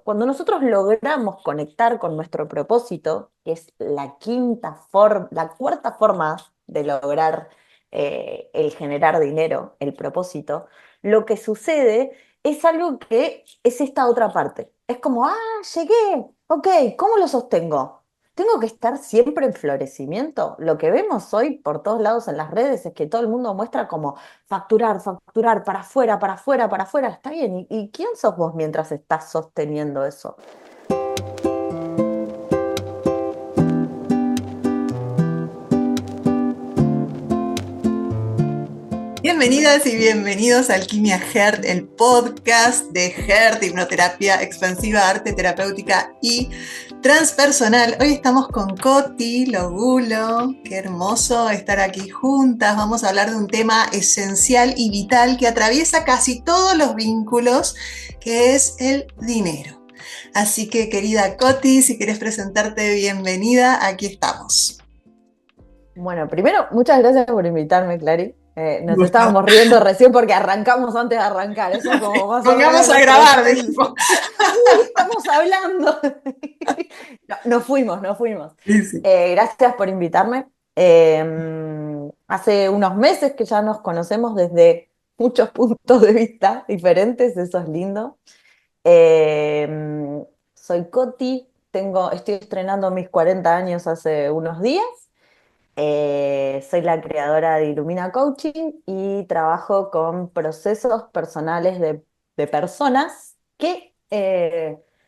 cuando nosotros logramos conectar con nuestro propósito, que es la cuarta forma de lograr el generar dinero, el propósito, lo que sucede es algo que es esta otra parte. Es como, llegué, ok, ¿cómo lo sostengo? ¿Tengo que estar siempre en florecimiento? Lo que vemos hoy por todos lados en las redes es que todo el mundo muestra como facturar, facturar, para afuera, para afuera, para afuera. Está bien. ¿Y quién sos vos mientras estás sosteniendo eso? Bienvenidas y bienvenidos a Alquimia Heart, el podcast de Heart, hipnoterapia expansiva, arte terapéutica y transpersonal. Hoy estamos con Coti Logulo. Qué hermoso estar aquí juntas. Vamos a hablar de un tema esencial y vital que atraviesa casi todos los vínculos, que es el dinero. Así que, querida Coti, si quieres presentarte, bienvenida, aquí estamos. Bueno, primero, muchas gracias por invitarme, Clary. Nos Gusto. estábamos riendo recién porque arrancamos antes de arrancar. Eso es como más o menos Pongamos a nuestro grabar, senso. dijimos. Uy, estamos hablando. No, nos fuimos, nos fuimos. Sí, sí. Gracias por invitarme. Hace unos meses que ya nos conocemos desde muchos puntos de vista diferentes, eso es lindo. Soy Coti, estoy estrenando mis 40 años hace unos días. Soy la creadora de Ilumina Coaching y trabajo con procesos personales de personas que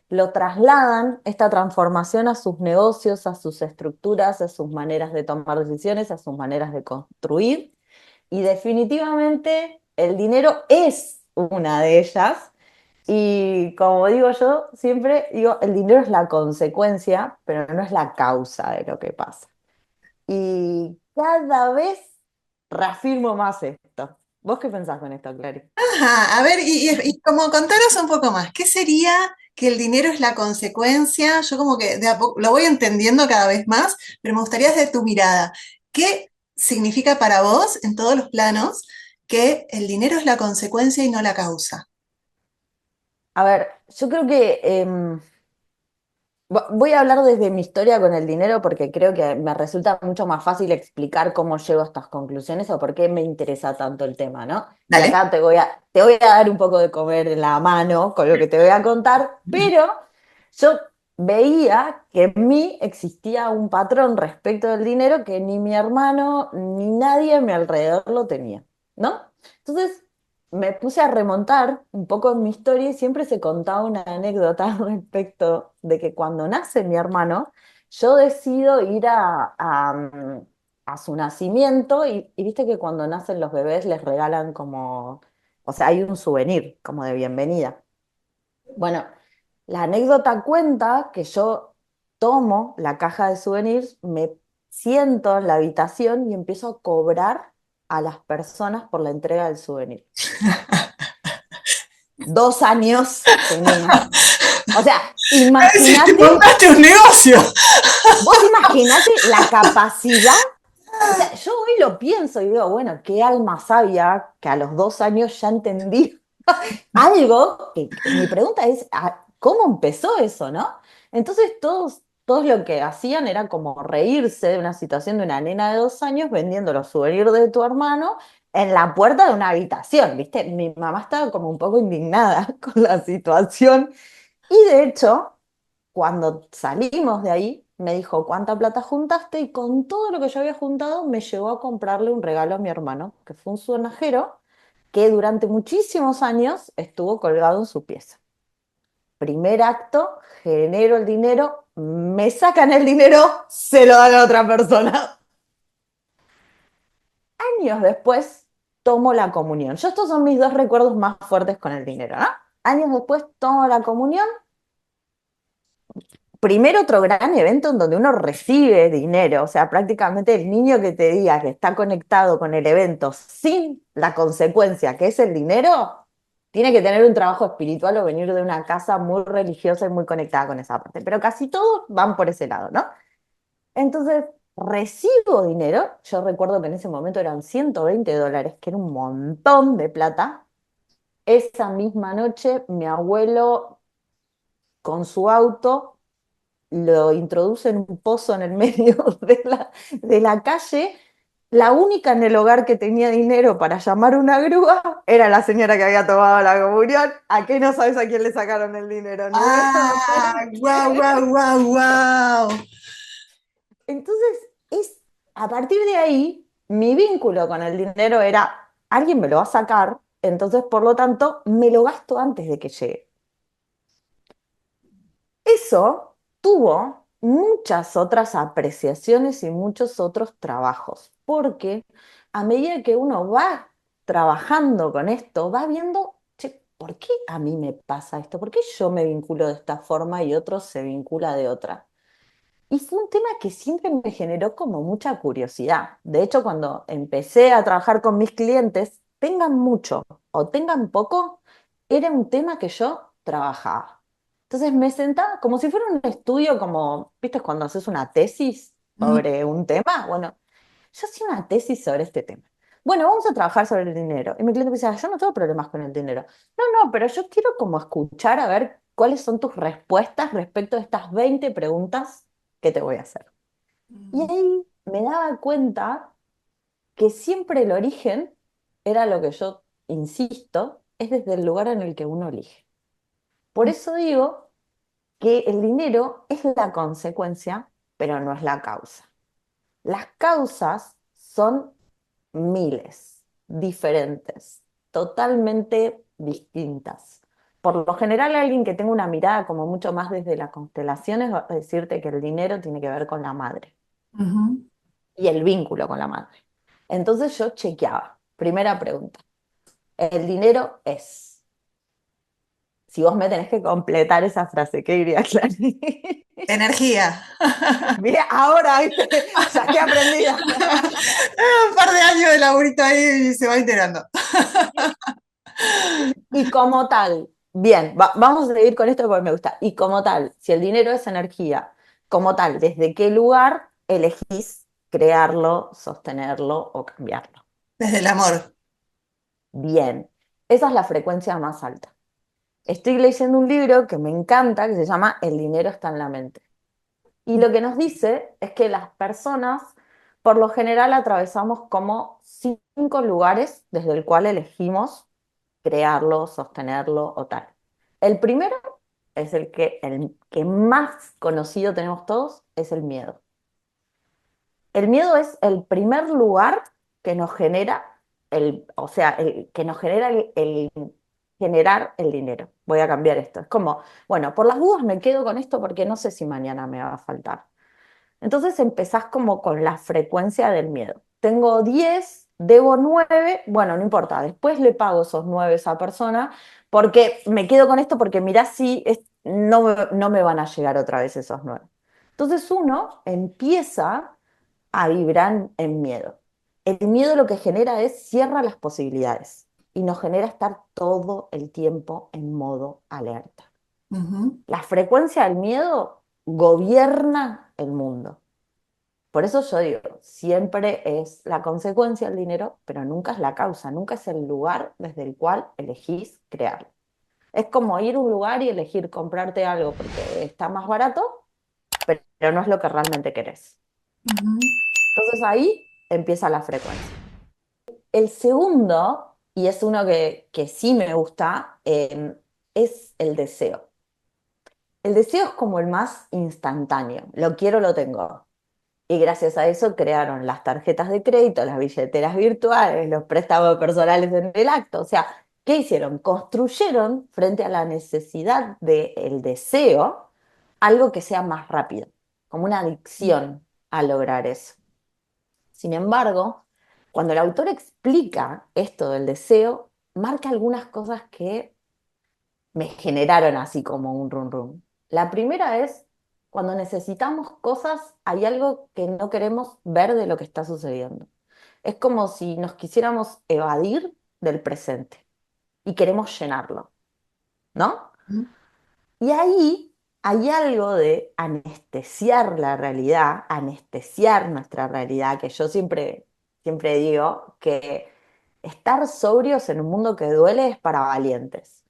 lo trasladan, esta transformación a sus negocios, a sus estructuras, a sus maneras de tomar decisiones, a sus maneras de construir. Y definitivamente el dinero es una de ellas. Y como digo yo, siempre digo, el dinero es la consecuencia, pero no es la causa de lo que pasa. Y cada vez reafirmo más esto. ¿Vos qué pensás con esto, Clary? Ajá, a ver, y como contaros un poco más, ¿qué sería que el dinero es la consecuencia? Yo como que de a poco lo voy entendiendo cada vez más, pero me gustaría desde tu mirada, ¿qué significa para vos en todos los planos que el dinero es la consecuencia y no la causa? A ver, yo creo que voy a hablar desde mi historia con el dinero porque creo que me resulta mucho más fácil explicar cómo llego a estas conclusiones o por qué me interesa tanto el tema, ¿no? Y Dale. acá te voy a dar un poco de comer en la mano con lo que te voy a contar, pero yo veía que en mí existía un patrón respecto del dinero que ni mi hermano ni nadie a mi alrededor lo tenía, ¿no? Entonces me puse a remontar un poco en mi historia y siempre se contaba una anécdota respecto de que cuando nace mi hermano, yo decido ir a su nacimiento y viste que cuando nacen los bebés les regalan como, o sea, hay un souvenir como de bienvenida. Bueno, la anécdota cuenta que yo tomo la caja de souvenirs, me siento en la habitación y empiezo a cobrar a las personas por la entrega del souvenir. 2 años tenía. O sea, Es decir, te imagínate, montaste un negocio. vos imaginate la capacidad. O sea, yo hoy lo pienso y digo, bueno, qué alma sabia que a los 2 años ya entendí algo que mi pregunta es, ¿cómo empezó eso, no? Entonces todos lo que hacían era como reírse de una situación de una nena de 2 años vendiendo los souvenirs de tu hermano en la puerta de una habitación, ¿viste? Mi mamá estaba como un poco indignada con la situación y de hecho, cuando salimos de ahí, me dijo, ¿cuánta plata juntaste? Y con todo lo que yo había juntado, me llevó a comprarle un regalo a mi hermano, que fue un sonajero que durante muchísimos años estuvo colgado en su pieza. Primer acto, genero el dinero, me sacan el dinero, se lo dan a otra persona. Años después, tomo la comunión. Yo estos son mis dos recuerdos más fuertes con el dinero, ¿no? Años después, tomo la comunión. Primero otro gran evento en donde uno recibe dinero, o sea, prácticamente el niño que te diga que está conectado con el evento sin la consecuencia que es el dinero, tiene que tener un trabajo espiritual o venir de una casa muy religiosa y muy conectada con esa parte, pero casi todos van por ese lado, ¿no? Entonces, recibo dinero, yo recuerdo que en ese momento eran $120, que era un montón de plata. Esa misma noche mi abuelo con su auto, lo introduce en un pozo en el medio de la calle. La única en el hogar que tenía dinero para llamar una grúa era la señora que había tomado la comunión. ¿A qué no sabes a quién le sacaron el dinero? Ni idea Ah, por guau, qué. guau, guau, guau. Entonces, a partir de ahí, mi vínculo con el dinero era, alguien me lo va a sacar, entonces por lo tanto me lo gasto antes de que llegue. Eso tuvo muchas otras apreciaciones y muchos otros trabajos, porque a medida que uno va trabajando con esto, va viendo, che, ¿por qué a mí me pasa esto? ¿Por qué yo me vinculo de esta forma y otro se vincula de otra? Y fue un tema que siempre me generó como mucha curiosidad. De hecho, cuando empecé a trabajar con mis clientes, tengan mucho o tengan poco, era un tema que yo trabajaba. Entonces me sentaba como si fuera un estudio, como, ¿viste cuando haces una tesis Mm, sobre un tema? Bueno, yo hacía una tesis sobre este tema. Bueno, vamos a trabajar sobre el dinero. Y mi cliente me decía, yo no tengo problemas con el dinero. No, no, pero yo quiero como escuchar a ver cuáles son tus respuestas respecto a estas 20 preguntas que te voy a hacer. Y mm, ahí me daba cuenta que siempre el origen era lo que yo insisto, es desde el lugar en el que uno elige. Por eso digo que el dinero es la consecuencia, pero no es la causa. Las causas son miles, diferentes, totalmente distintas. Por lo general, alguien que tenga una mirada como mucho más desde las constelaciones va a decirte que el dinero tiene que ver con la madre ujú. y el vínculo con la madre. Entonces yo chequeaba. Primera pregunta. El dinero es. Si vos me tenés que completar esa frase, ¿qué diría Clary? Energía. Bien, ahora, ¿viste? Ya estoy aprendida. Un par de años de laburito ahí y se va integrando. Y como tal, bien, vamos a seguir con esto porque me gusta. Y como tal, si el dinero es energía, como tal, ¿desde qué lugar elegís crearlo, sostenerlo o cambiarlo? Desde el amor. Bien, esa es la frecuencia más alta. Estoy leyendo un libro que me encanta, que se llama El dinero está en la mente. Y lo que nos dice es que las personas, por lo general, atravesamos como 5 lugares desde el cual elegimos crearlo, sostenerlo o tal. El primero es el que más conocido tenemos todos, es el miedo. El miedo es el primer lugar que nos genera o sea, el que nos genera el generar el dinero. Voy a cambiar esto. Es como, bueno, por las dudas me quedo con esto porque no sé si mañana me va a faltar. Entonces empezás como con la frecuencia del miedo. Tengo 10, debo 9, bueno, no importa, después le pago esos 9 a esa persona porque me quedo con esto porque mirá si no me van a llegar otra vez esos 9. Entonces uno empieza a vibrar en miedo. El miedo lo que genera es cierra las posibilidades y nos genera estar todo el tiempo en modo alerta. Ujú, La frecuencia del miedo gobierna el mundo. Por eso yo digo, siempre es la consecuencia el dinero, pero nunca es la causa, nunca es el lugar desde el cual elegís crearlo. Es como ir a un lugar y elegir comprarte algo porque está más barato, pero no es lo que realmente querés. ujú, Entonces ahí empieza la frecuencia. El segundo, y es uno que sí me gusta, es el deseo. El deseo es como el más instantáneo. Lo quiero, lo tengo. Y gracias a eso crearon las tarjetas de crédito, las billeteras virtuales, los préstamos personales en el acto. O sea, ¿qué hicieron? Construyeron frente a la necesidad del deseo algo que sea más rápido, como una adicción a lograr eso. Sin embargo, cuando el autor explica esto del deseo, marca algunas cosas que me generaron así como un run run. La primera es, cuando necesitamos cosas, hay algo que no queremos ver de lo que está sucediendo. Es como si nos quisiéramos evadir del presente y queremos llenarlo, ¿no? ujú, Y ahí hay algo de anestesiar la realidad, anestesiar nuestra realidad, que yo siempre digo que estar sobrios en un mundo que duele es para valientes.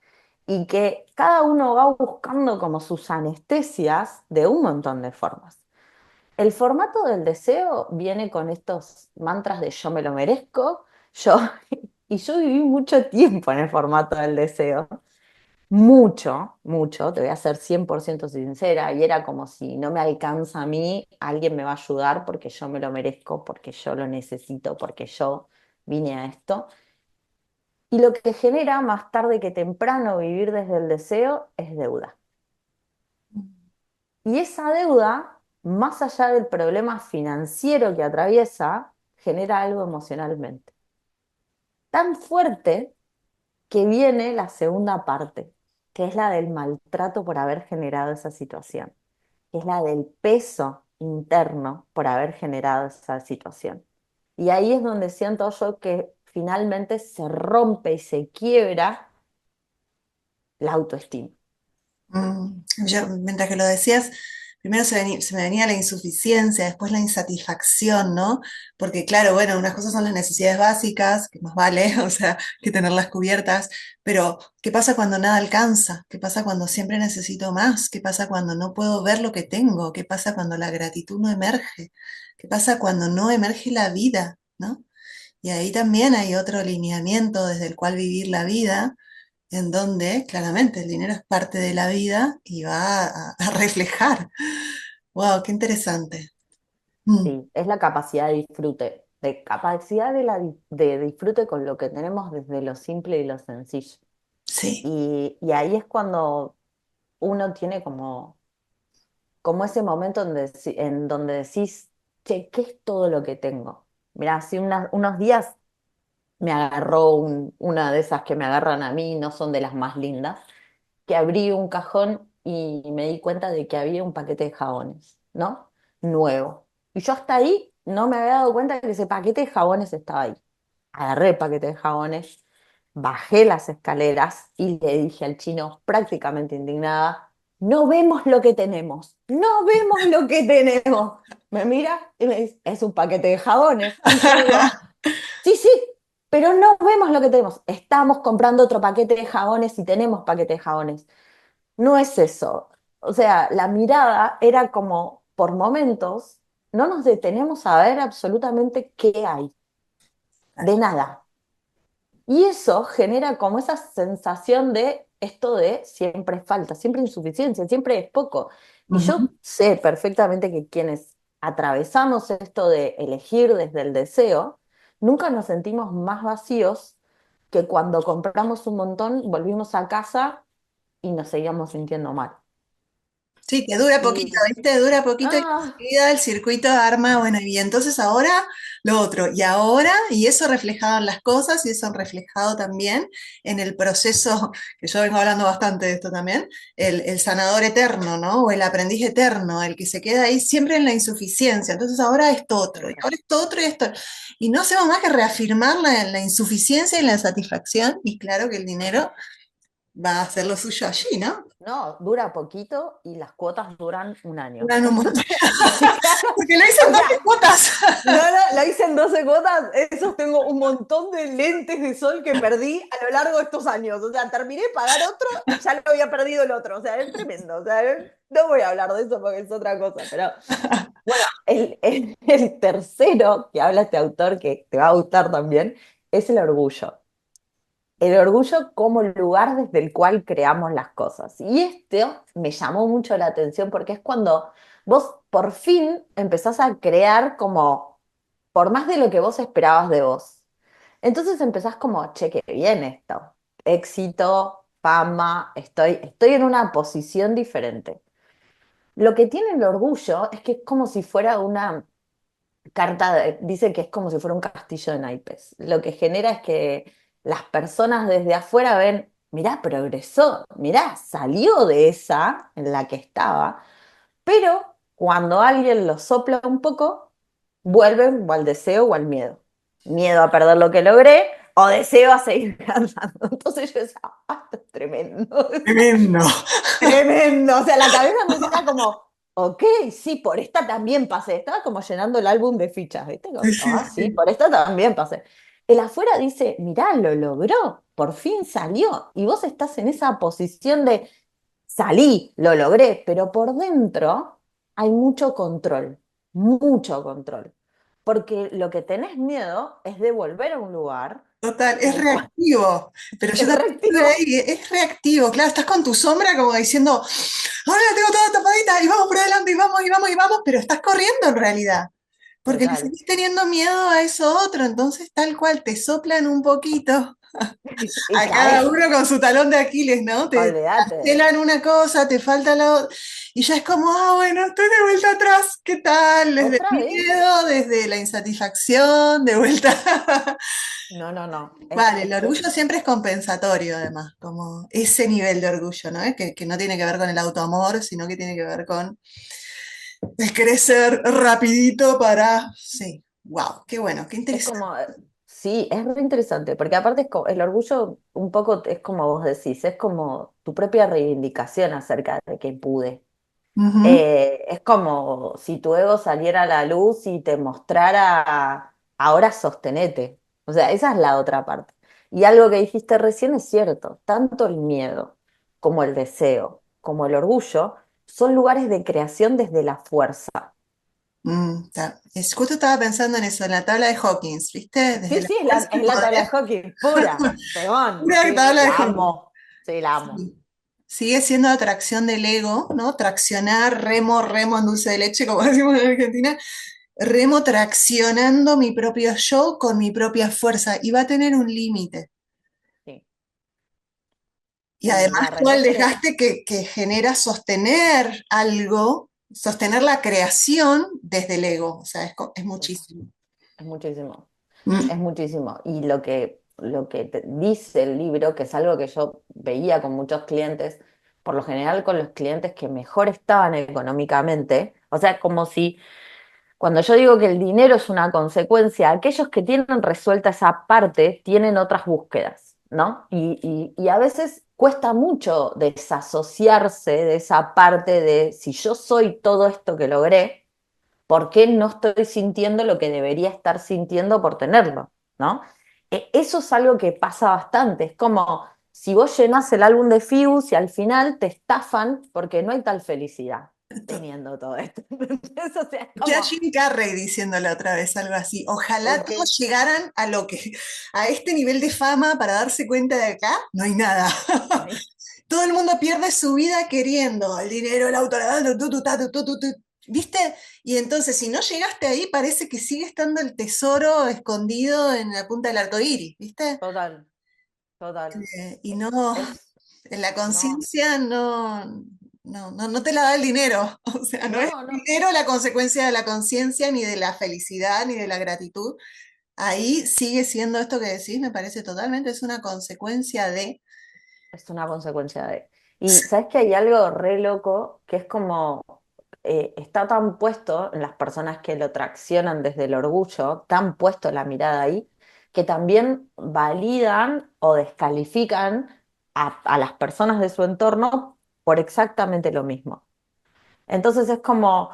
y que cada uno va buscando como sus anestesias de un montón de formas. El formato del deseo viene con estos mantras de yo me lo merezco, yo, y yo viví mucho tiempo en el formato del deseo, mucho, mucho, te voy a ser 100% sincera, y era como si no me alcanza a mí, alguien me va a ayudar porque yo me lo merezco, porque yo lo necesito, porque yo vine a esto. Y lo que genera más tarde que temprano vivir desde el deseo es deuda. Y esa deuda, más allá del problema financiero que atraviesa, genera algo emocionalmente. Tan fuerte que viene la segunda parte, que es la del maltrato por haber generado esa situación, que es la del peso interno por haber generado esa situación. Y ahí es donde siento yo que finalmente se rompe y se quiebra la autoestima. Mientras que lo decías, primero se me venía la insuficiencia, después la insatisfacción, ¿no? Porque claro, bueno, unas cosas son las necesidades básicas, que más vale, o sea, que tenerlas cubiertas, pero ¿qué pasa cuando nada alcanza? ¿Qué pasa cuando siempre necesito más? ¿Qué pasa cuando no puedo ver lo que tengo? ¿Qué pasa cuando la gratitud no emerge? ¿Qué pasa cuando no emerge la vida, ¿no? Y ahí también hay otro alineamiento desde el cual vivir la vida, en donde claramente el dinero es parte de la vida y va a reflejar. ¡Wow! ¡Qué interesante! Mm, Sí, es la capacidad de disfrute, de capacidad de disfrute con lo que tenemos desde lo simple y lo sencillo. sí. Y ahí es cuando uno tiene como ese momento en donde decís, che, ¿qué es todo lo que tengo? Mirá, hace unos días me agarró una de esas que me agarran a mí, no son de las más lindas, que abrí un cajón y me di cuenta de que había un paquete de jabones, ¿no? Nuevo. Y yo hasta ahí no me había dado cuenta de que ese paquete de jabones estaba ahí. Agarré el paquete de jabones, bajé las escaleras y le dije al chino, prácticamente indignada, no vemos lo que tenemos, no vemos lo que tenemos. Me mira y me dice, es un paquete de jabones. Y yo digo, sí, sí, pero no vemos lo que tenemos. Estamos comprando otro paquete de jabones y tenemos paquete de jabones. No es eso. O sea, la mirada era como, por momentos, no nos detenemos a ver absolutamente qué hay, de nada. Y eso genera como esa sensación de esto de siempre falta, siempre insuficiencia, siempre es poco. Y yo Ujú. sé perfectamente que quienes atravesamos esto de elegir desde el deseo, nunca nos sentimos más vacíos que cuando compramos un montón, volvimos a casa y nos seguíamos sintiendo mal. Sí, que dura poquito, Y, ¿viste? Dura poquito y ah, enseguida el circuito arma, bueno, y entonces ahora lo otro, y ahora, y eso reflejado en las cosas, y eso reflejado también en el proceso, que yo vengo hablando bastante de esto también, el sanador eterno, ¿no? O el aprendiz eterno, el que se queda ahí siempre en la insuficiencia. Entonces ahora esto otro, y ahora esto otro y esto. Y no hacemos más que reafirmar la insuficiencia y la satisfacción, y claro que el dinero va a hacer lo suyo allí, ¿no? no, dura poquito y las cuotas duran un año. Duran un montón. Entonces, claro, Porque lo hice o en 12 sea, cuotas. no, no, la hice en 12 cuotas. Eso tengo un montón de lentes de sol que perdí a lo largo de estos años. O sea, terminé de pagar otro y ya lo había perdido el otro. O sea, es tremendo. O sea, no voy a hablar de eso porque es otra cosa. Pero bueno, el tercero que habla este autor, que te va a gustar también, es el orgullo. El orgullo como lugar desde el cual creamos las cosas. Y esto me llamó mucho la atención porque es cuando vos por fin empezás a crear como por más de lo que vos esperabas de vos. Entonces empezás como, che, qué bien esto. Éxito, fama, estoy en una posición diferente. Lo que tiene el orgullo es que es como si fuera una dice que es como si fuera un castillo de naipes. Lo que genera es que las personas desde afuera ven, mirá, progresó, mirá, salió de esa en la que estaba, pero cuando alguien lo sopla un poco, vuelven o al deseo o al miedo. Miedo a perder lo que logré o deseo a seguir cantando. Entonces yo decía, ah, esto es tremendo, Tremendo. tremendo. O sea, la cabeza me decía como, ok, sí, por esta también pasé. Estaba como llenando el álbum de fichas, ¿viste? Sí, Como, sí, ah, sí, sí. por esta también pasé. El afuera dice, mirá, lo logró, por fin salió y vos estás en esa posición de salí, lo logré, pero por dentro hay mucho control, porque lo que tenés miedo es de volver a un lugar Total, en es el cual reactivo, pero yo es también estuve reactivo. ahí, es reactivo, claro, estás con tu sombra como diciendo, ahora la tengo toda tapadita y vamos por adelante y vamos y vamos y vamos, pero estás corriendo en realidad, porque le Total. seguís teniendo miedo a eso otro, entonces tal cual te soplan un poquito Y a cada caes, uno con su talón de Aquiles, ¿no? Te olvídate. cancelan una cosa, te falta la otra, y ya es como, bueno, estoy de vuelta atrás, ¿qué tal? Desde el ¿Otra vez? miedo, desde la insatisfacción, de vuelta. No, no, no. Vale, el orgullo siempre es compensatorio, además, como ese nivel de orgullo, ¿no? Que no tiene que ver con el autoamor, sino que tiene que ver con el crecer rapidito para... Sí, wow, qué bueno, qué Es interesante. como, sí, es re interesante, porque aparte el orgullo un poco es como vos decís, es como tu propia reivindicación acerca de que pude. Ujú, Es como si tu ego saliera a la luz y te mostrara, ahora sostenete. O sea, esa es la otra parte. Y algo que dijiste recién es cierto, tanto el miedo como el deseo, como el orgullo, son lugares de creación desde la fuerza. Justo estaba pensando en eso, en la tabla de Hawkins, ¿viste? Desde Sí, la sí, fuerza es del la tabla poder. de hockey, pura, pegón, Una sí, tabla de la Hawkins. amo, sí, la amo. Sí. Sigue siendo atracción del ego, ¿no? Traccionar, remo, remo en dulce de leche, como decimos en Argentina. Remo traccionando mi propio yo con mi propia fuerza y va a tener un límite. Sí. Y Y además la todo el realidad es que desgaste que genera sostener algo, sostener la creación desde el ego. O sea, es muchísimo. es muchísimo. Es Mm, muchísimo. Y lo que te dice el libro, que es algo que yo veía con muchos clientes, por lo general con los clientes que mejor estaban económicamente, o sea, como si cuando yo digo que el dinero es una consecuencia, aquellos que tienen resuelta esa parte tienen otras búsquedas, ¿no? Y a veces cuesta mucho desasociarse de esa parte de si yo soy todo esto que logré, ¿por qué no estoy sintiendo lo que debería estar sintiendo por tenerlo? ¿No? Eso es algo que pasa bastante. Es como si vos llenás el álbum de Fuse y al final te estafan porque no hay tal felicidad teniendo todo esto. ¿Entendés? O sea, es Ya como, Jim Carrey diciéndole otra vez algo así. Ojalá ok, todos llegaran a este nivel de fama para darse cuenta de acá, no hay nada. no hay- Todo el mundo pierde su vida queriendo el dinero, el auto, ¿viste? Y entonces, si no llegaste ahí, parece que sigue estando el tesoro escondido en la punta del arco iris, ¿viste? total, total. Y no, Es, en la no, conciencia no te la da el dinero. O sea, no es no, el no. dinero la consecuencia de la conciencia, ni de la felicidad, ni de la gratitud. Ahí sigue siendo esto que decís, me parece totalmente, es una consecuencia de... Es una consecuencia de... Y sabes que hay algo re loco que es como, está tan puesto en las personas que lo traccionan desde el orgullo, tan puesto la mirada ahí, que también validan o descalifican a las personas de su entorno por exactamente lo mismo. Entonces es como,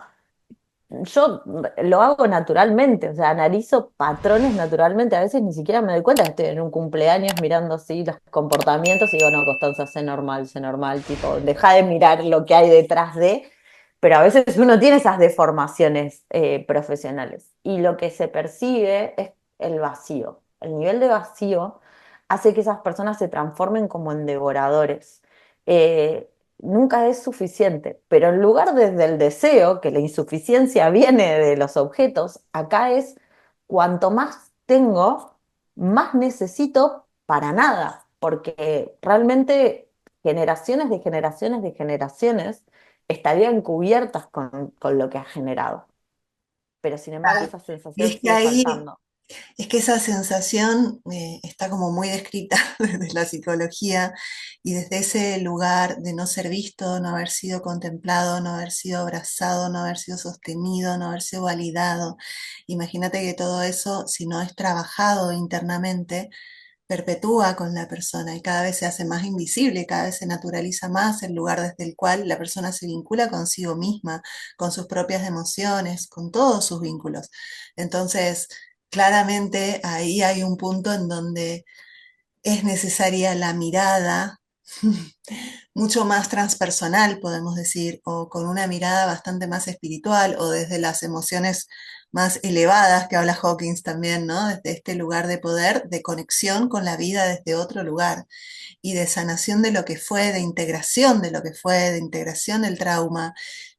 yo lo hago naturalmente, o sea, analizo patrones naturalmente, a veces ni siquiera me doy cuenta que estoy en un cumpleaños mirando así los comportamientos y digo, no, Constanza, sé normal, tipo, deja de mirar lo que hay detrás de, pero a veces uno tiene esas deformaciones profesionales y lo que se percibe es el vacío. El nivel de vacío hace que esas personas se transformen como en devoradores. Nunca es suficiente, pero en lugar desde el deseo, que la insuficiencia viene de los objetos, acá es cuanto más tengo, más necesito para nada, porque realmente generaciones de generaciones de generaciones estarían cubiertas con lo que ha generado, pero sin embargo esa Y sensación es que sigue ahí faltando. es que esa sensación está como muy descrita desde la psicología y desde ese lugar de no ser visto, no haber sido contemplado, no haber sido abrazado, no haber sido sostenido, no haber sido validado. Imagínate que todo eso, si no es trabajado internamente, perpetúa con la persona y cada vez se hace más invisible, cada vez se naturaliza más el lugar desde el cual la persona se vincula consigo misma, con sus propias emociones, con todos sus vínculos. Entonces, claramente ahí hay un punto en donde es necesaria la mirada mucho más transpersonal, podemos decir, o con una mirada bastante más espiritual, o desde las emociones más elevadas que habla Hawkins también, ¿no? Desde este lugar de poder, de conexión con la vida desde otro lugar y de sanación de lo que fue, de integración de lo que fue, de integración del trauma,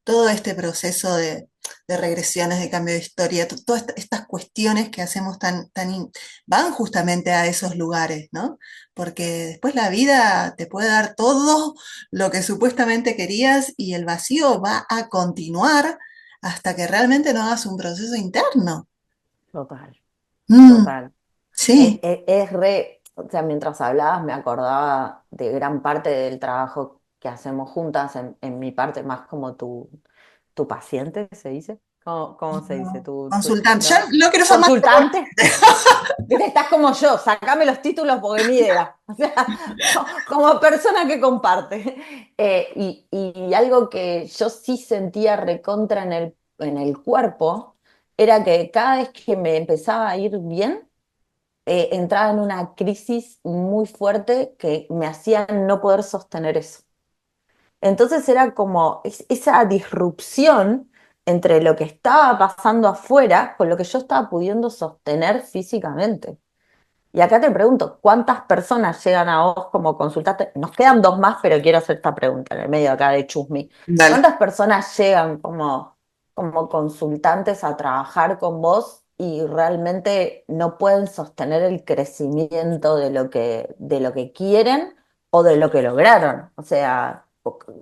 todo este proceso de regresiones, de cambio de historia, todas estas cuestiones que hacemos van justamente a esos lugares, ¿no? Porque después la vida te puede dar todo lo que supuestamente querías y el vacío va a continuar hasta que realmente no hagas un proceso interno. Total, Mm, total. sí, Es re, o sea, mientras hablabas me acordaba de gran parte del trabajo que hacemos juntas, en mi parte más como tu paciente, ¿se dice? ¿Cómo se dice? consultante. Ya ¿No? no quiero ser más Consultante. Viste, estás como yo, sacame los títulos porque ni idea. O sea, como persona que comparte. Y algo que yo sí sentía recontra en el cuerpo era que cada vez que me empezaba a ir bien, entraba en una crisis muy fuerte que me hacía no poder sostener eso. Entonces era como esa disrupción entre lo que estaba pasando afuera con lo que yo estaba pudiendo sostener físicamente. Y acá te pregunto, ¿cuántas personas llegan a vos como consultante? Nos quedan dos más, pero quiero hacer esta pregunta en el medio acá de Chusmi. dale. ¿Cuántas personas llegan como consultantes a trabajar con vos y realmente no pueden sostener el crecimiento de lo que quieren o de lo que lograron? O sea,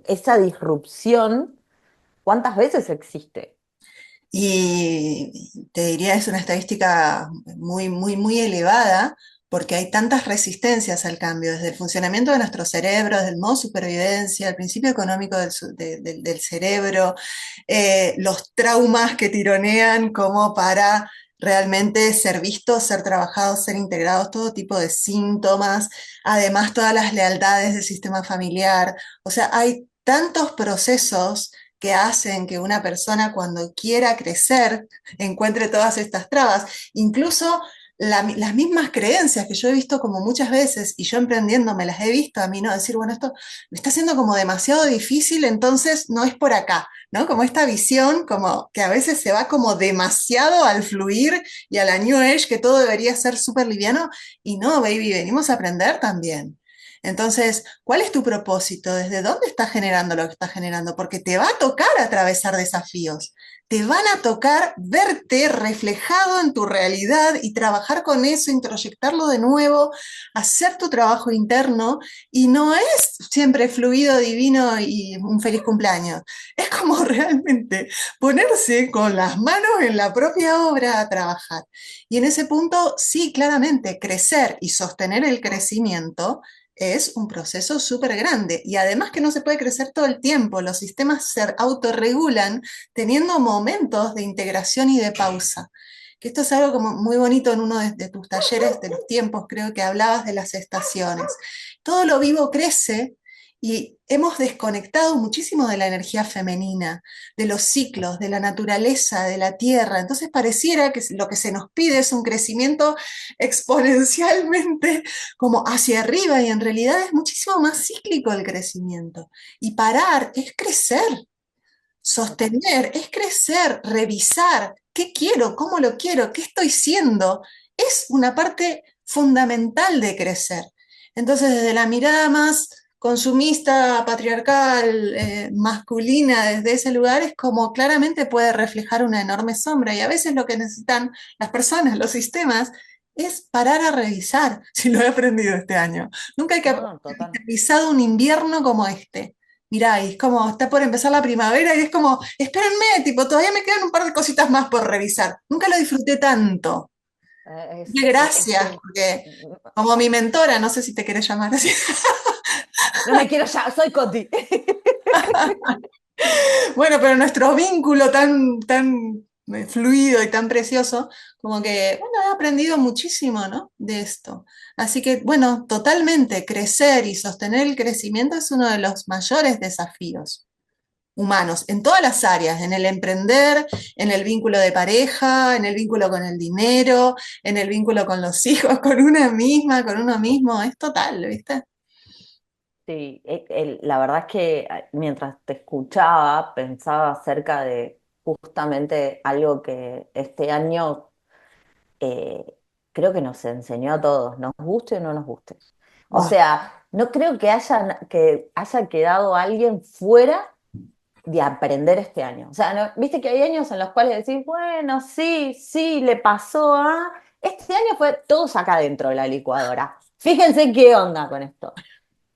esa disrupción, ¿cuántas veces existe? Y te diría, es una estadística muy, muy, muy elevada porque hay tantas resistencias al cambio, desde el funcionamiento de nuestro cerebro, desde el modo supervivencia, el principio económico del cerebro, los traumas que tironean como para realmente ser vistos, ser trabajados, ser integrados, todo tipo de síntomas, además todas las lealtades del sistema familiar. O sea, hay tantos procesos que hacen que una persona cuando quiera crecer encuentre todas estas trabas. Incluso las mismas creencias que yo he visto como muchas veces y yo emprendiendo me las he visto a mí, ¿no? Decir, bueno, esto me está haciendo como demasiado difícil, entonces no es por acá, ¿no? Como esta visión, como que a veces se va como demasiado al fluir y a la New Age, que todo debería ser súper liviano, y no, baby, venimos a aprender también. Entonces, ¿cuál es tu propósito? ¿Desde dónde estás generando lo que estás generando? Porque te va a tocar atravesar desafíos, te van a tocar verte reflejado en tu realidad y trabajar con eso, introyectarlo de nuevo, hacer tu trabajo interno y no es siempre fluido, divino y un feliz cumpleaños. Es como realmente ponerse con las manos en la propia obra a trabajar. Y en ese punto, sí, claramente, crecer y sostener el crecimiento es un proceso súper grande y además que no se puede crecer todo el tiempo, los sistemas se autorregulan teniendo momentos de integración y de pausa. Que esto es algo como muy bonito en uno de tus talleres de los tiempos, creo que hablabas de las estaciones. Todo lo vivo crece y hemos desconectado muchísimo de la energía femenina, de los ciclos, de la naturaleza, de la tierra. Entonces pareciera que lo que se nos pide es un crecimiento exponencialmente como hacia arriba y en realidad es muchísimo más cíclico el crecimiento. Y parar es crecer, Total. sostener es crecer, revisar qué quiero, cómo lo quiero, qué estoy siendo. Es una parte fundamental de crecer. Entonces, desde la mirada más consumista, patriarcal, masculina, desde ese lugar, es como claramente puede reflejar una enorme sombra. Y a veces lo que necesitan las personas, los sistemas, es parar a revisar, si lo he aprendido este año. Nunca hay que haber No, total. revisado un invierno como este. Mirá, y es como, está por empezar la primavera y es como, espérenme, tipo, todavía me quedan un par de cositas más por revisar. Nunca lo disfruté tanto. Y Es gracias, que porque como mi mentora, no sé si te querés llamar así. no me quiero ya, soy Coti. Bueno, pero nuestro vínculo tan fluido y tan precioso, como que, bueno, he aprendido muchísimo, ¿no? De esto. Así que, bueno, totalmente, crecer y sostener el crecimiento es uno de los mayores desafíos. humanos, en todas las áreas, en el emprender, en el vínculo de pareja, en el vínculo con el dinero, en el vínculo con los hijos, con una misma, con uno mismo, es total, ¿viste? Sí, la verdad es que mientras te escuchaba pensaba acerca de justamente algo que este año eh, creo que nos enseñó a todos, nos guste o no nos guste. O Buah, sea, no creo que haya quedado alguien fuera de aprender este año. O sea, viste que hay años en los cuales decís, bueno, sí, sí, le pasó a... Este año fue todos acá dentro de la licuadora. Fíjense qué onda con esto.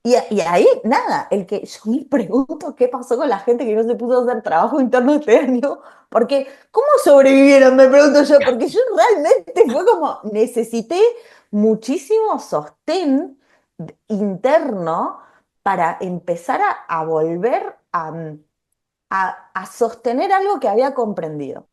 Y ahí, nada, yo me pregunto qué pasó con la gente que no se puso a hacer trabajo interno este año, porque ¿cómo sobrevivieron? Me pregunto yo, porque yo realmente fue como, necesité muchísimo sostén interno para empezar a volver a sostener algo que había comprendido.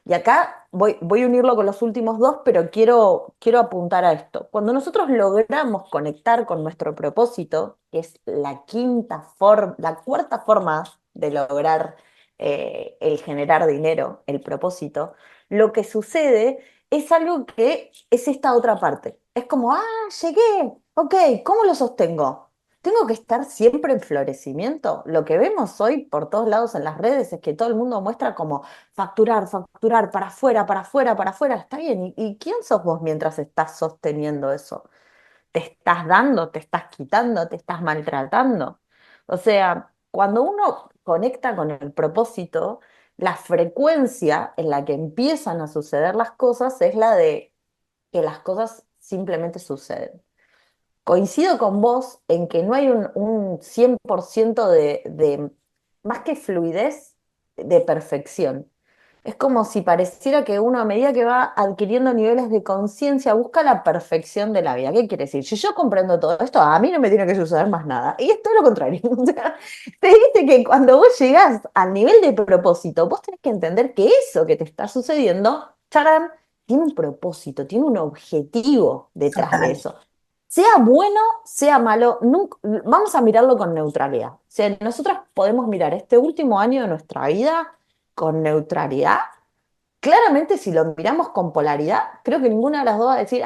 Y acá voy a unirlo con los últimos dos, pero quiero apuntar a esto. Cuando nosotros logramos conectar con nuestro propósito, que es la cuarta forma de lograr el generar dinero, el propósito, lo que sucede es algo que es esta otra parte. Es como, llegué, ok, ¿cómo lo sostengo? ¿Tengo que estar siempre en florecimiento? Lo que vemos hoy por todos lados en las redes es que todo el mundo muestra como facturar, facturar, para afuera, para afuera, para afuera. Está bien. ¿Y quién sos vos mientras estás sosteniendo eso? ¿Te estás dando, te estás quitando, te estás maltratando? O sea, cuando uno conecta con el propósito, la frecuencia en la que empiezan a suceder las cosas es la de que las cosas simplemente suceden. Coincido con vos en que no hay un 100% más que fluidez, de perfección. Es como si pareciera que uno a medida que va adquiriendo niveles de conciencia busca la perfección de la vida. ¿Qué quiere decir? Si yo comprendo todo esto, a mí no me tiene que suceder más nada. Y es todo lo contrario. O sea, te dice que cuando vos llegás al nivel de propósito, vos tenés que entender que eso que te está sucediendo, charán, tiene un propósito, tiene un objetivo detrás de total. eso. Sea bueno, sea malo, vamos a mirarlo con neutralidad. O sea, nosotros podemos mirar este último año de nuestra vida con neutralidad. Claramente, si lo miramos con polaridad, creo que ninguna de las dos va a decir,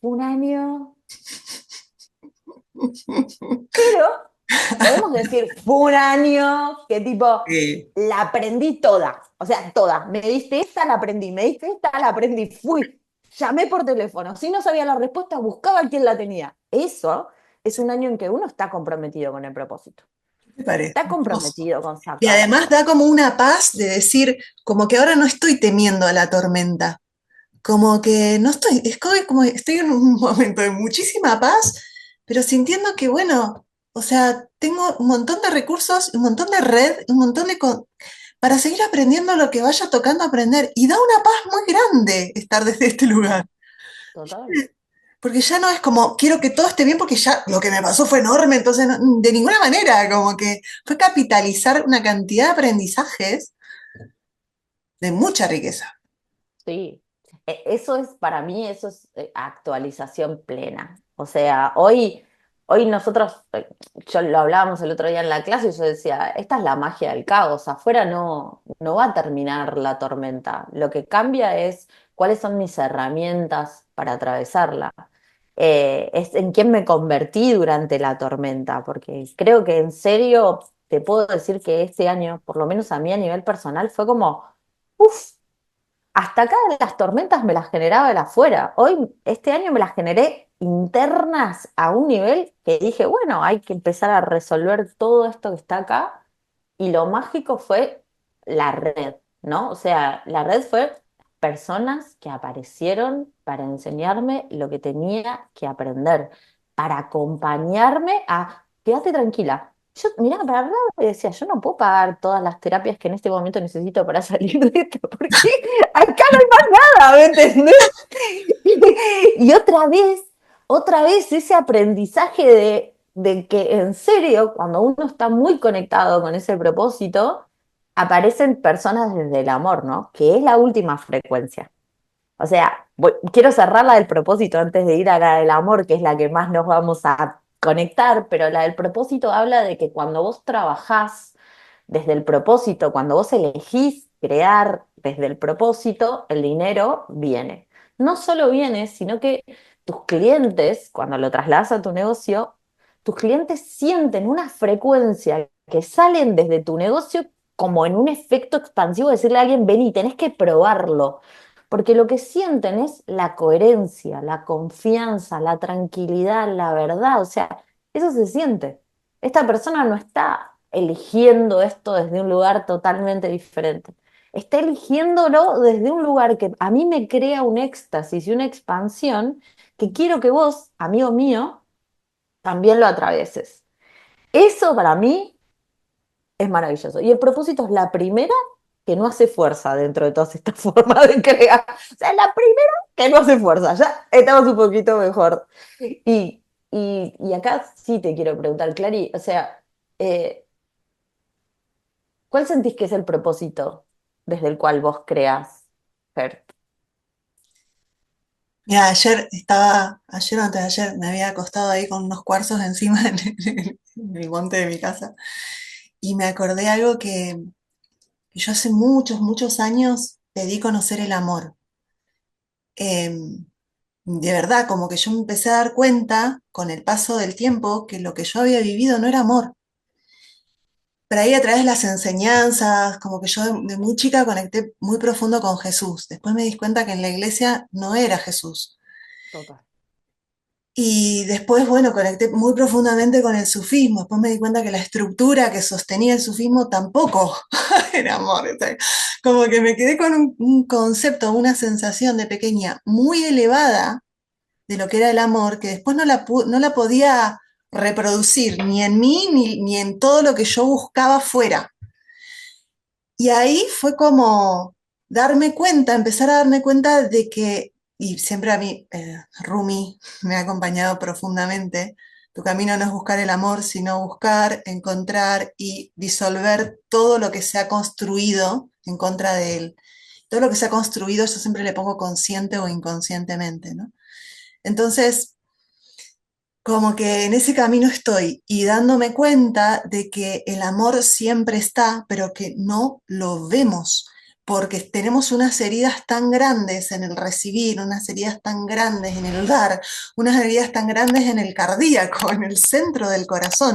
fue un año. Pero podemos decir, fue un año que tipo, Sí. la aprendí toda. O sea, toda. Me diste esta, la aprendí. Me diste esta, la aprendí. Fui. Llamé por teléfono. Si no sabía la respuesta, buscaba quién la tenía. Eso es un año en que uno está comprometido con el propósito. Me parece. Está comprometido con Y sacarlo. además da como una paz de decir, como que ahora no estoy temiendo a la tormenta, como que no estoy, es como estoy en un momento de muchísima paz, pero sintiendo que, bueno, o sea, tengo un montón de recursos, un montón de red, un montón para seguir aprendiendo lo que vaya tocando aprender. Y da una paz muy grande estar desde este lugar. Total. Porque ya no es como, quiero que todo esté bien porque ya lo que me pasó fue enorme, entonces de ninguna manera, como que fue capitalizar una cantidad de aprendizajes de mucha riqueza. Sí, eso es para mí, eso es actualización plena. O sea, hoy nosotros, yo lo hablábamos el otro día en la clase y yo decía, esta es la magia del caos, afuera no va a terminar la tormenta, lo que cambia es cuáles son mis herramientas para atravesarla. Es en quién me convertí durante la tormenta, porque creo que en serio te puedo decir que este año, por lo menos a mí a nivel personal, fue como... Uf, hasta acá las tormentas me las generaba el afuera. Este año me las generé internas a un nivel que dije, bueno, hay que empezar a resolver todo esto que está acá. Y lo mágico fue la red, ¿no? O sea, la red fue personas que aparecieron para enseñarme lo que tenía que aprender, para acompañarme a, quédate tranquila. Yo miraba para el lado y decía, yo no puedo pagar todas las terapias que en este momento necesito para salir de esto, porque acá no hay más nada, ¿me entendés? Y otra vez ese aprendizaje de que en serio, cuando uno está muy conectado con ese propósito, aparecen personas desde el amor, ¿no? Que es la última frecuencia. O sea, quiero cerrar la del propósito antes de ir a la del amor, que es la que más nos vamos a conectar, pero la del propósito habla de que cuando vos trabajás desde el propósito, cuando vos elegís crear desde el propósito, el dinero viene. No solo viene, sino que tus clientes, cuando lo trasladas a tu negocio, tus clientes sienten una frecuencia que salen desde tu negocio como en un efecto expansivo, decirle a alguien, vení, tenés que probarlo. Porque lo que sienten es la coherencia, la confianza, la tranquilidad, la verdad. O sea, eso se siente. Esta persona no está eligiendo esto desde un lugar totalmente diferente. Está eligiéndolo desde un lugar que a mí me crea un éxtasis y una expansión que quiero que vos, amigo mío, también lo atravieses. Eso para mí es maravilloso. Y el propósito es la primera que no hace fuerza dentro de todas estas formas de crear. O sea, la primera que no hace fuerza. Ya estamos un poquito mejor. Y, y acá sí te quiero preguntar, Clary, o sea, eh, ¿cuál sentís que es el propósito desde el cual vos creás, Fer? Mira, ayer o antes de ayer, me había acostado ahí con unos cuarzos encima en el monte de mi casa y me acordé algo que yo hace muchos, muchos años pedí conocer el amor. De verdad, como que yo me empecé a dar cuenta con el paso del tiempo que lo que yo había vivido no era amor. Pero ahí a través de las enseñanzas, como que yo de muy chica conecté muy profundo con Jesús. Después me di cuenta que en la iglesia no era Jesús. Total. Y después, bueno, conecté muy profundamente con el sufismo. Después me di cuenta que la estructura que sostenía el sufismo tampoco era amor. O sea, como que me quedé con un concepto, una sensación de pequeña muy elevada de lo que era el amor, que después no la podía reproducir ni en mí ni en todo lo que yo buscaba fuera. Y ahí fue como darme cuenta, empezar a darme cuenta de que, y siempre a mí, Rumi me ha acompañado profundamente, tu camino no es buscar el amor, sino buscar, encontrar y disolver todo lo que se ha construido en contra de él. Todo lo que se ha construido, yo siempre le pongo consciente o inconscientemente, ¿no? Entonces, como que en ese camino estoy y dándome cuenta de que el amor siempre está, pero que no lo vemos, porque tenemos unas heridas tan grandes en el recibir, unas heridas tan grandes en el dar, unas heridas tan grandes en el cardíaco, en el centro del corazón,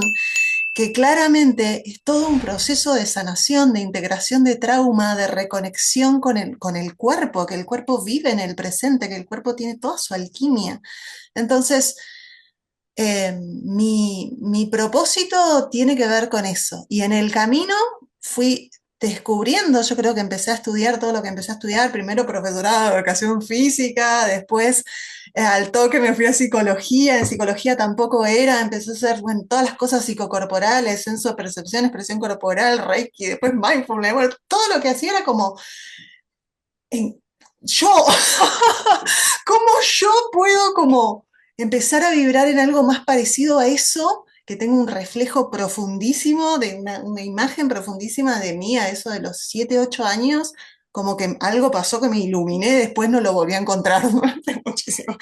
que claramente es todo un proceso de sanación, de integración de trauma, de reconexión con el cuerpo, que el cuerpo vive en el presente, que el cuerpo tiene toda su alquimia. Entonces, mi propósito tiene que ver con eso. Y en el camino fui descubriendo, yo creo que empecé a estudiar todo lo que empecé a estudiar, primero profesorado de educación física, después al toque me fui a psicología, en psicología tampoco era, empecé a hacer, bueno, todas las cosas psicocorporales, senso, percepción, expresión corporal, reiki, después mindfulness, bueno, todo lo que hacía era como, en, yo, ¿cómo yo puedo como empezar a vibrar en algo más parecido a eso? Que tengo un reflejo profundísimo, de una imagen profundísima de mí a eso de los 7 8 años, como que algo pasó que me iluminé, después no lo volví a encontrar durante muchísimo.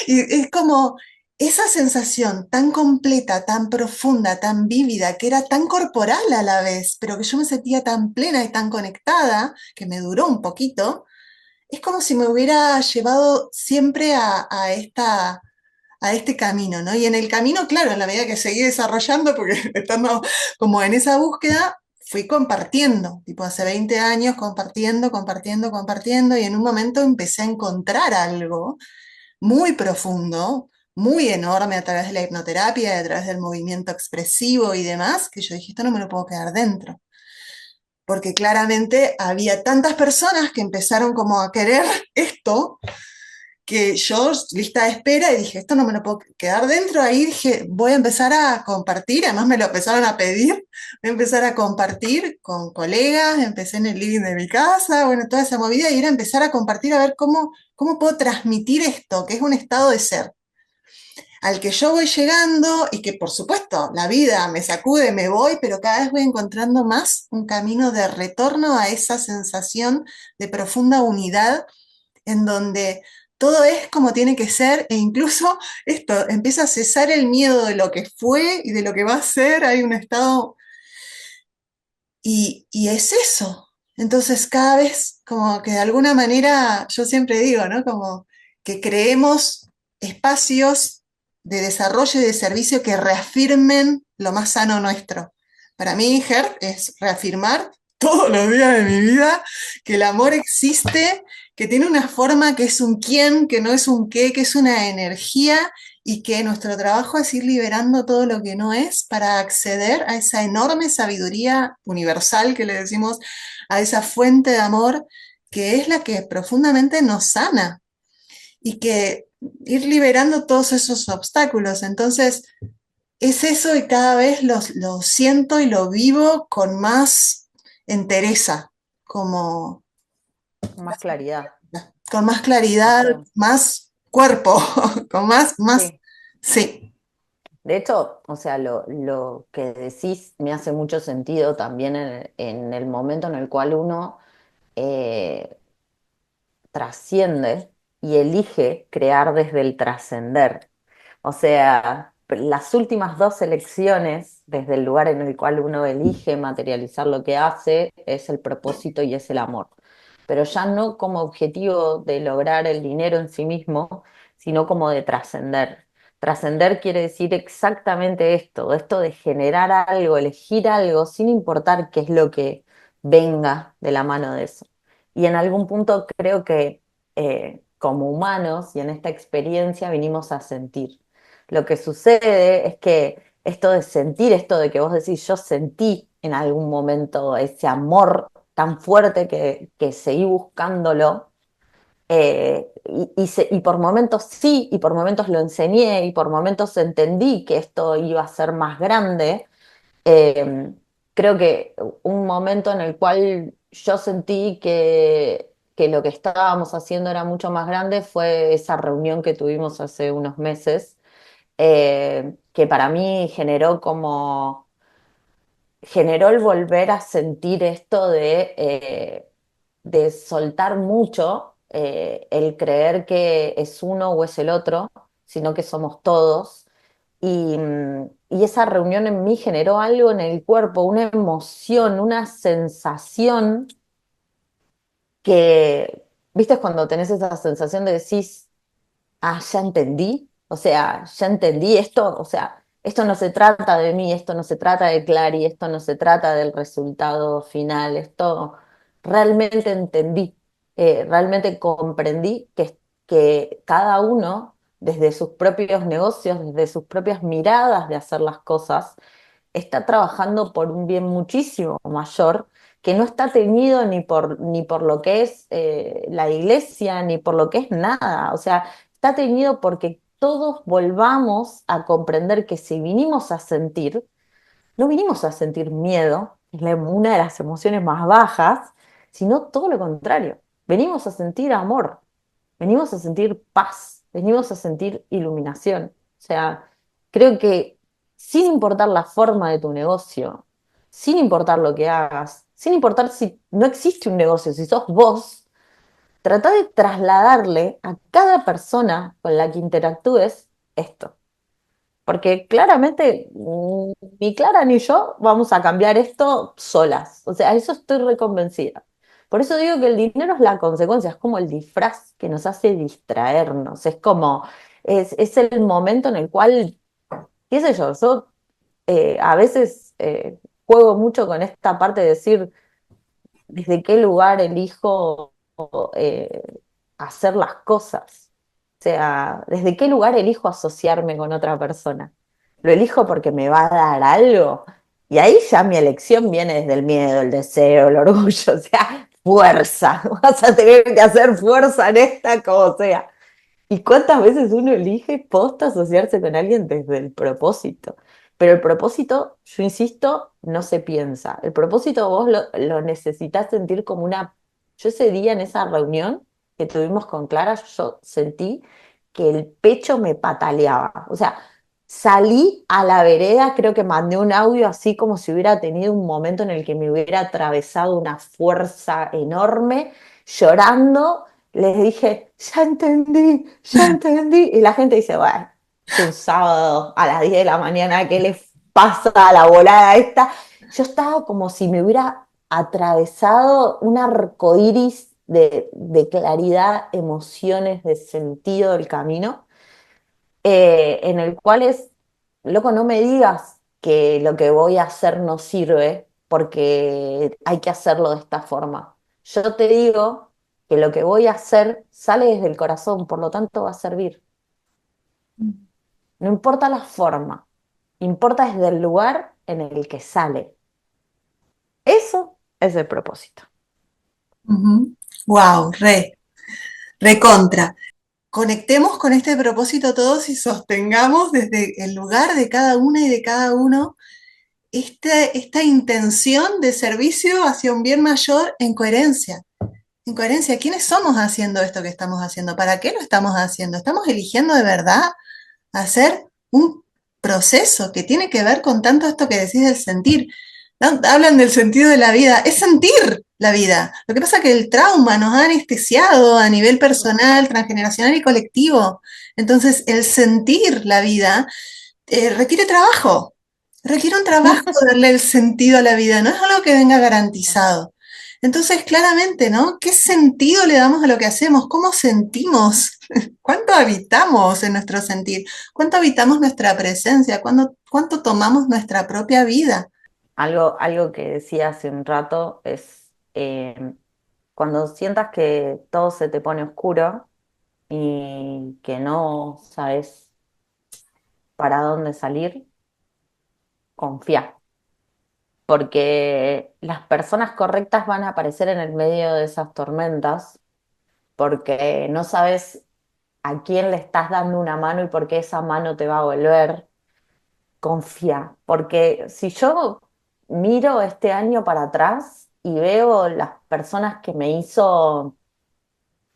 Y es como esa sensación tan completa, tan profunda, tan vívida, que era tan corporal a la vez, pero que yo me sentía tan plena y tan conectada, que me duró un poquito, es como si me hubiera llevado siempre a este camino, ¿no? Y en el camino, claro, en la medida que seguí desarrollando, porque estando como en esa búsqueda, fui compartiendo, tipo hace 20 años, compartiendo, compartiendo, compartiendo, y en un momento empecé a encontrar algo muy profundo, muy enorme a través de la hipnoterapia, a través del movimiento expresivo y demás, que yo dije, esto no me lo puedo quedar dentro, porque claramente había tantas personas que empezaron como a querer esto, que yo lista de espera y dije, esto no me lo puedo quedar dentro, ahí dije, voy a empezar a compartir, además me lo empezaron a pedir, voy a empezar a compartir con colegas, empecé en el living de mi casa, bueno, toda esa movida, y era empezar a compartir a ver cómo puedo transmitir esto, que es un estado de ser al que yo voy llegando y que por supuesto la vida me sacude, me voy, pero cada vez voy encontrando más un camino de retorno a esa sensación de profunda unidad en donde todo es como tiene que ser e incluso esto empieza a cesar el miedo de lo que fue y de lo que va a ser, hay un estado y es eso. Entonces cada vez como que de alguna manera, yo siempre digo, ¿no? Como que creemos espacios de desarrollo y de servicio que reafirmen lo más sano nuestro. Para mí, Ger, es reafirmar todos los días de mi vida que el amor existe, que tiene una forma, que es un quién, que no es un qué, que es una energía y que nuestro trabajo es ir liberando todo lo que no es para acceder a esa enorme sabiduría universal que le decimos a esa fuente de amor que es la que profundamente nos sana y que ir liberando todos esos obstáculos. Entonces, es eso y cada vez lo siento y lo vivo con más entereza, como Más claridad. con más claridad, Esto, más cuerpo, con más, sí. sí. De hecho, o sea, lo que decís me hace mucho sentido también en el momento en el cual uno eh, trasciende y elige crear desde el trascender. O sea, las últimas dos elecciones, desde el lugar en el cual uno elige materializar lo que hace, es el propósito y es el amor. Pero ya no como objetivo de lograr el dinero en sí mismo, sino como de trascender. Trascender quiere decir exactamente esto de generar algo, elegir algo, sin importar qué es lo que venga de la mano de eso. Y en algún punto creo que como humanos y en esta experiencia vinimos a sentir. Lo que sucede es que esto de sentir, esto de que vos decís, yo sentí en algún momento ese amor tan fuerte que seguí buscándolo, y por momentos sí, y por momentos lo enseñé, y por momentos entendí que esto iba a ser más grande. eh, Creo que un momento en el cual yo sentí que lo que estábamos haciendo era mucho más grande fue esa reunión que tuvimos hace unos meses, que para mí generó el volver a sentir esto de soltar mucho, el creer que es uno o es el otro, sino que somos todos. Y esa reunión en mí generó algo en el cuerpo, una emoción, una sensación que, ¿viste cuando tenés esa sensación de decís, ah, ya entendí? O sea, ya entendí esto, o sea, esto no se trata de mí, esto no se trata de Clary, esto no se trata del resultado final, esto realmente entendí, realmente comprendí que cada uno, desde sus propios negocios, desde sus propias miradas de hacer las cosas, está trabajando por un bien muchísimo mayor que no está teñido ni por lo que es la iglesia, ni por lo que es nada. O sea, está teñido porque todos volvamos a comprender que si vinimos a sentir, no vinimos a sentir miedo, que es una de las emociones más bajas, sino todo lo contrario. Venimos a sentir amor, venimos a sentir paz, venimos a sentir iluminación. O sea, creo que sin importar la forma de tu negocio, sin importar lo que hagas, sin importar si no existe un negocio, si sos vos, trata de trasladarle a cada persona con la que interactúes esto. Porque claramente ni Clara ni yo vamos a cambiar esto solas. O sea, eso estoy reconvencida. Por eso digo que el dinero es la consecuencia, es como el disfraz que nos hace distraernos. Es como, es el momento en el cual, qué sé yo a veces juego mucho con esta parte de decir desde qué lugar elijo eh, hacer las cosas. O sea, desde qué lugar elijo asociarme con otra persona. ¿Lo elijo porque me va a dar algo? Y ahí ya mi elección viene desde el miedo, el deseo, el orgullo, o sea, fuerza. Vas a tener que hacer fuerza en esta como sea. ¿Y cuántas veces uno elige posta asociarse con alguien desde el propósito? Pero el propósito, yo insisto, no se piensa. El propósito vos lo necesitas sentir como una... Yo ese día en esa reunión que tuvimos con Clara, yo sentí que el pecho me pataleaba. O sea, salí a la vereda, creo que mandé un audio así como si hubiera tenido un momento en el que me hubiera atravesado una fuerza enorme, llorando. Les dije, ya entendí, ya entendí. Y la gente dice, bueno, es un sábado a las 10 de la mañana, ¿qué les pasa a la volada esta? Yo estaba como si me hubiera atravesado un arco iris de claridad, emociones, de sentido del camino, en el cual es, loco, no me digas que lo que voy a hacer no sirve porque hay que hacerlo de esta forma. Yo te digo que lo que voy a hacer sale desde el corazón, por lo tanto va a servir. No importa la forma, importa desde el lugar en el que sale. Eso es el propósito. Wow, recontra. Conectemos con este propósito todos y sostengamos desde el lugar de cada una y de cada uno esta intención de servicio hacia un bien mayor en coherencia. En coherencia, ¿quiénes somos haciendo esto que estamos haciendo? ¿Para qué lo estamos haciendo? ¿Estamos eligiendo de verdad hacer un proceso que tiene que ver con tanto esto que decís del sentir? Hablan del sentido de la vida, es sentir la vida. Lo que pasa es que el trauma nos ha anestesiado a nivel personal, transgeneracional y colectivo. Entonces, el sentir la vida requiere un trabajo darle el sentido a la vida, no es algo que venga garantizado. Entonces, claramente, ¿no? ¿Qué sentido le damos a lo que hacemos? ¿Cómo sentimos? ¿Cuánto habitamos en nuestro sentir? ¿Cuánto habitamos nuestra presencia? ¿Cuánto tomamos nuestra propia vida? Algo que decía hace un rato es cuando sientas que todo se te pone oscuro y que no sabes para dónde salir, confía, porque las personas correctas van a aparecer en el medio de esas tormentas, porque no sabes a quién le estás dando una mano y por qué esa mano te va a volver. Confía, porque si yo miro este año para atrás y veo las personas que me hizo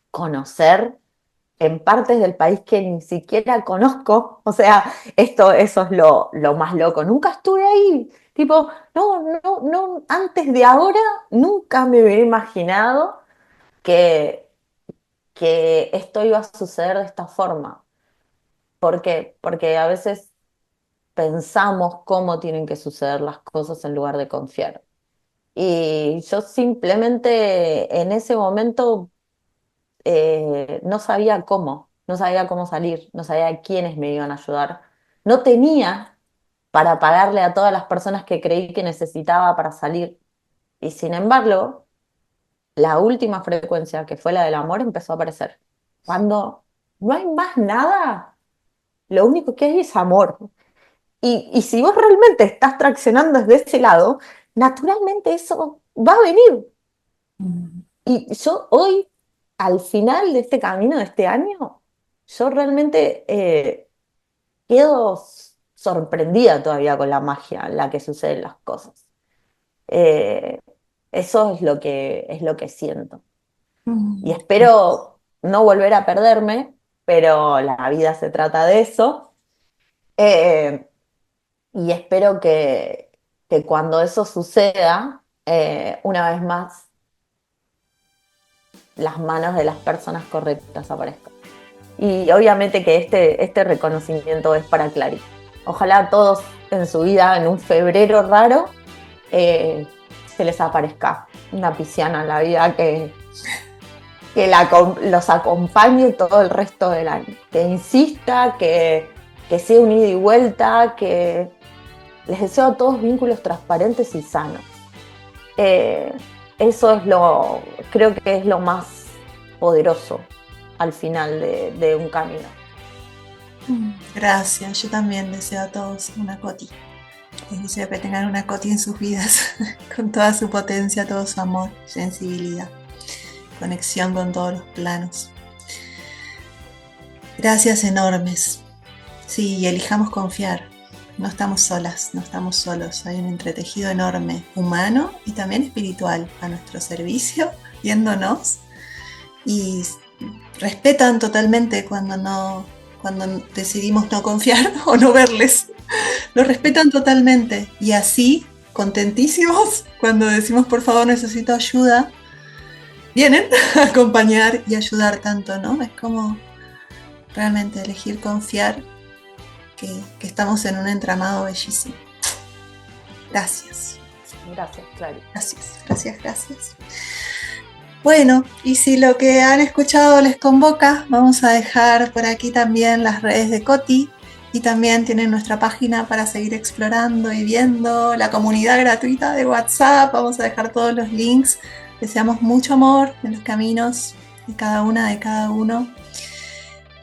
conocer en partes del país que ni siquiera conozco, o sea, eso es lo más loco, nunca estuve ahí, tipo, no, antes de ahora nunca me hubiera imaginado que, que esto iba a suceder de esta forma. ¿Por qué? Porque a veces pensamos cómo tienen que suceder las cosas en lugar de confiar. Y yo simplemente en ese momento no sabía cómo salir, no sabía quiénes me iban a ayudar. No tenía para pagarle a todas las personas que creí que necesitaba para salir. Y sin embargo, la última frecuencia, que fue la del amor, empezó a aparecer. Cuando no hay más nada, lo único que hay es amor. Y si vos realmente estás traccionando desde ese lado, naturalmente eso va a venir. Y yo hoy, al final de este camino de este año, yo realmente quedo sorprendida todavía con la magia en la que suceden las cosas. Eh, Eso es lo que siento. Y espero no volver a perderme, pero la vida se trata de eso. Eh, Y espero que cuando eso suceda, una vez más, las manos de las personas correctas aparezcan. Y obviamente que este reconocimiento es para Clary. Ojalá todos en su vida, en un febrero raro, eh, se les aparezca una pisciana en la vida los acompañe todo el resto del año. Que insista, que sea un ida y vuelta, que les deseo a todos vínculos transparentes y sanos. Eh, Eso creo que es lo más poderoso al final de un camino. Gracias, yo también deseo a todos una Coti. Les deseo que tengan una Coti en sus vidas, con toda su potencia, todo su amor, sensibilidad, conexión con todos los planos. Gracias enormes. Sí, elijamos confiar. No estamos solas, no estamos solos. Hay un entretejido enorme, humano y también espiritual, a nuestro servicio, viéndonos. Y respetan totalmente cuando decidimos no confiar o no verles. Lo respetan totalmente. Y así, contentísimos, cuando decimos por favor necesito ayuda, vienen a acompañar y ayudar tanto, ¿no? Es como realmente elegir confiar que estamos en un entramado bellísimo. Gracias. Gracias, Clary. Gracias. Bueno, y si lo que han escuchado les convoca, vamos a dejar por aquí también las redes de Coti, y también tienen nuestra página para seguir explorando y viendo la comunidad gratuita de WhatsApp. Vamos a dejar todos los links. Deseamos mucho amor en los caminos de cada una, de cada uno.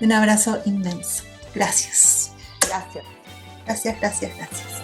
Un abrazo inmenso. Gracias. Gracias. Gracias.